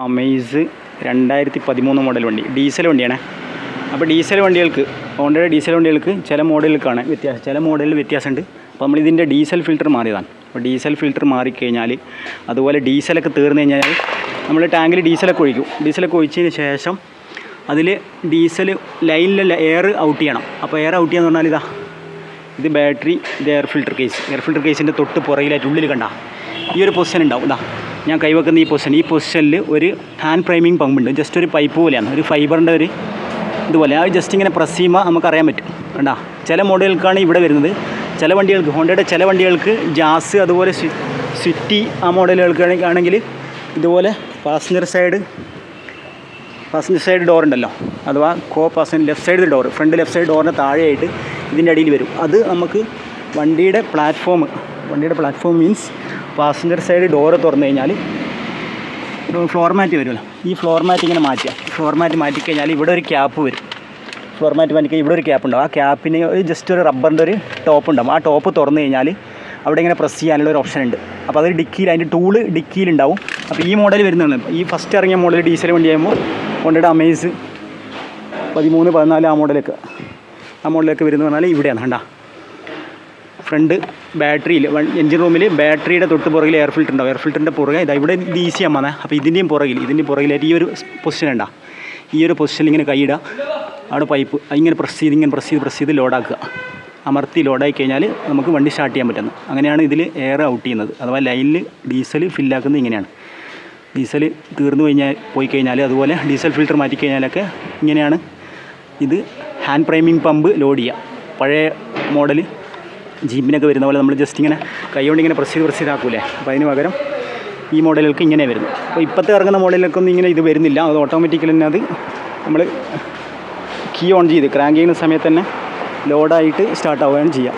Amaze 2013 model വണ്ടി, diesel വണ്ടിയാണ്. അപ്പോൾ ഡീസൽ വണ്ടികൾക്ക്, ഹോണ്ടയുടെ ഡീസൽ വണ്ടികൾക്ക് ചില മോഡലുകൾക്കാണ് വ്യത്യാസം, ചില മോഡലിൽ വ്യത്യാസമുണ്ട്. അപ്പോൾ നമ്മളിതിൻ്റെ ഡീസൽ ഫിൽറ്റർ മാറിയതാണ്. അപ്പോൾ ഡീസൽ ഫിൽറ്റർ മാറിക്കഴിഞ്ഞാൽ, അതുപോലെ ഡീസലൊക്കെ തീർന്നു കഴിഞ്ഞാൽ നമ്മൾ ടാങ്കിൽ ഡീസലൊക്കെ ഒഴിക്കും. ഡീസലൊക്കെ ഒഴിച്ചതിന് ശേഷം അതിൽ ഡീസൽ ലൈനിൽ എയർ ഔട്ട് ചെയ്യണം. അപ്പോൾ എയർ ഔട്ട് ചെയ്യാന്ന് പറഞ്ഞാൽ ഇത് ബാറ്ററി, ഇത് air filter case. Air filter കേസിൻ്റെ തൊട്ട് പുറകിലായിട്ട് ഉള്ളിൽ കണ്ട ഈ ഒരു പൊസിഷൻ ഉണ്ടാവും. ഞാൻ കൈവെക്കുന്ന ഈ പൊസിഷനിൽ ഒരു ഹാൻഡ് പ്രൈമിങ് പമ്പുണ്ട്. ജസ്റ്റ് ഒരു പൈപ്പ് പോലെയാണ്, ഒരു ഫൈബറിൻ്റെ ഒരു ഇതുപോലെ. അത് ജസ്റ്റ് ഇങ്ങനെ പ്രസ് ചെയ്യുമ്പോൾ നമുക്കറിയാൻ പറ്റും. കണ്ടാ, ചില മോഡലുകൾക്കാണ് ഇവിടെ വരുന്നത്. ചില വണ്ടികൾക്ക്, ഹോണ്ടയുടെ ചില വണ്ടികൾക്ക് ജാസ്, അതുപോലെ സ്വിറ്റി ആ മോഡലുകൾക്ക് ആണെങ്കിൽ ഇതുപോലെ പാസഞ്ചർ സൈഡ് ഡോർ ഉണ്ടല്ലോ, അഥവാ passenger left side door, front left side ഡോറിന് താഴെയായിട്ട് ഇതിൻ്റെ അടിയിൽ വരും. അത് നമുക്ക് വണ്ടിയുടെ platform means passenger side door തുറന്നു കഴിഞ്ഞാൽ ഫ്ലോർ മാറ്റ് വരുമല്ലോ, ഈ ഫ്ലോർ മാറ്റ് ഇങ്ങനെ മാറ്റുക. ഫ്ലോർ മാറ്റ് മാറ്റിക്കഴിഞ്ഞാൽ ഇവിടെ ഒരു ക്യാപ്പ് വരും. ഫ്ലോർ മാറ്റ് മാറ്റിക്കഴിഞ്ഞാൽ ഇവിടെ ഒരു ക്യാപ്പ് ഉണ്ടാവും. ആ ക്യാപ്പിന് ജസ്റ്റ് ഒരു റബ്ബറിൻ്റെ ഒരു ടോപ്പ് ഉണ്ടാവും. ആ ടോപ്പ് തുറന്നു കഴിഞ്ഞാൽ അവിടെ ഇങ്ങനെ പ്രസ് ചെയ്യാനുള്ള ഒരു ഓപ്ഷൻ ഉണ്ട്. അപ്പോൾ അത് ഡിക്കിയിൽ, അതിൻ്റെ ടൂള് ഡിക്കിയിലുണ്ടാവും. അപ്പോൾ ഈ മോഡൽ വരുന്നതാണ്, ഈ ഫസ്റ്റ് ഇറങ്ങിയ മോഡൽ ഡീസൽ വണ്ടി ആകുമ്പോൾ ഹോണ്ടയുടെ അമേസ് 13, 14 ആ മോഡലൊക്കെ വരുന്നത് പറഞ്ഞാൽ ഇവിടെയാണ്. കണ്ടാ, ഫ്രണ്ട് ബാറ്ററിയിൽ, എഞ്ചിൻ റൂമിൽ ബാറ്ററിയുടെ തൊട്ട് പുറകിൽ എയർ ഫിൽറ്റർ ഉണ്ടാവും. എയർ ഫിൽറ്ററിൻ്റെ പുറകെ ഇവിടെ ഇത് ഈസി ആകുമ്പോൾ, അപ്പോൾ ഇതിൻ്റെയും പുറകിലായിട്ട് ഈ ഒരു പൊസിഷൻ ഉണ്ടാ, ഈ ഒരു പൊസിഷനിൽ ഇങ്ങനെ കൈയിടുക. അവിടെ പൈപ്പ് ഇങ്ങനെ പ്രസ് ചെയ്ത് ലോഡാക്കുക. അമർത്തി ലോഡായി കഴിഞ്ഞാൽ നമുക്ക് വണ്ടി സ്റ്റാർട്ട് ചെയ്യാൻ പറ്റുന്നത്. അങ്ങനെയാണ് ഇതിൽ എയർ ഔട്ട് ചെയ്യുന്നത്. അഥവാ ലൈനിൽ ഡീസൽ ഫില്ലാക്കുന്നത് ഇങ്ങനെയാണ്. ഡീസൽ തീർന്നു പോയി കഴിഞ്ഞാൽ, അതുപോലെ ഡീസൽ ഫിൽറ്റർ മാറ്റിക്കഴിഞ്ഞാലൊക്കെ ഇങ്ങനെയാണ് ഇത് ഹാൻഡ് പ്രൈമിങ് പമ്പ് ലോഡ് ചെയ്യുക. പഴയ മോഡൽ ജീപ്പിനൊക്കെ വരുന്ന പോലെ നമ്മൾ ജസ്റ്റ് ഇങ്ങനെ കൈ കൊണ്ട് ഇങ്ങനെ പ്രസ് ചെയ്താക്കൂലേ. അപ്പോൾ അതിന് പകരം ഈ മോഡലുകൾക്ക് ഇങ്ങനെ വരുന്നു. അപ്പോൾ ഇപ്പോഴത്തെ ഇറങ്ങുന്ന മോഡലിലൊക്കെ ഇങ്ങനെ ഇത് വരുന്നില്ല. അത് ഓട്ടോമാറ്റിക്കലി തന്നെ അത് നമ്മൾ കീ ഓൺ ചെയ്ത് ക്രാങ്ക് ചെയ്യുന്ന സമയത്ത് തന്നെ ലോഡായിട്ട് സ്റ്റാർട്ട് ആവുകയാണ് ചെയ്യുക.